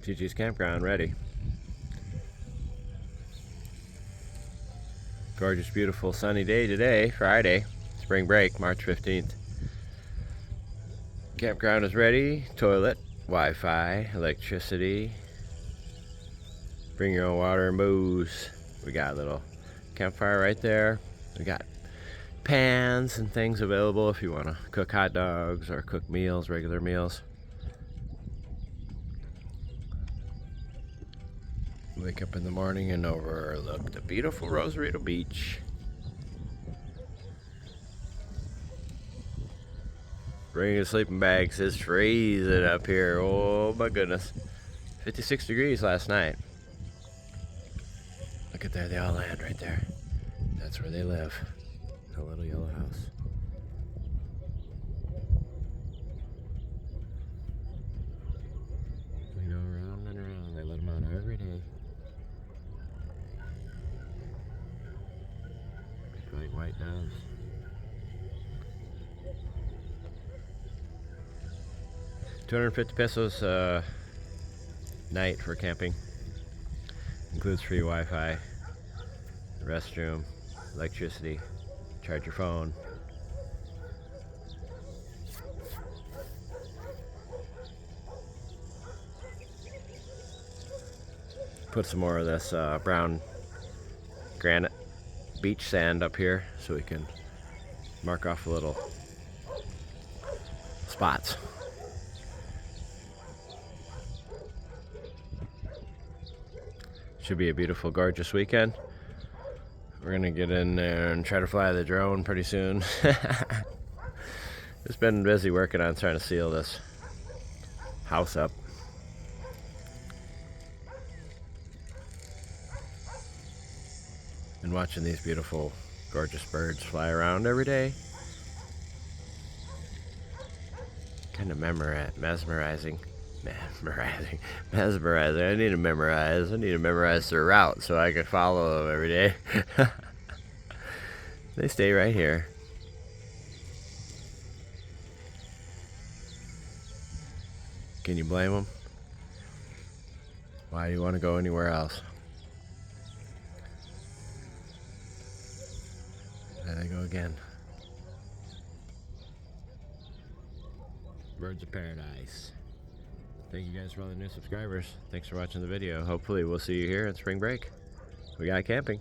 Chichi's campground ready. Gorgeous, beautiful, sunny day today, Friday, spring break, March 15th. Campground is ready. Toilet, Wi-Fi, electricity. Bring your own water and booze. We got a little campfire right there. We got pans and things available if you want to cook hot dogs or cook meals, regular meals. Wake up in the morning and overlook the beautiful Rosarito Beach. Bring your sleeping bags. It's freezing up here. Oh my goodness. 56 degrees last night. Look at there, they all land right there. That's where they live. A little yellow house. We go around and around. They let them out every day. Big white doves. $250 a night for camping. Includes free Wi-Fi, restroom, electricity, charge your phone. Put some more of this brown granite beach sand up here so we can mark off little spots. Should be a beautiful, gorgeous weekend. We're gonna get in there and try to fly the drone pretty soon. Just been busy working on trying to seal this house up. And watching these beautiful, gorgeous birds fly around every day. Kind of mesmerizing. I need to memorize their route so I can follow them every day. They stay right here. Can you blame them? Why do you want to go anywhere else? There they go again. Birds of paradise. Thank you guys for all the new subscribers. Thanks for watching the video. Hopefully we'll see you here on spring break. We got camping.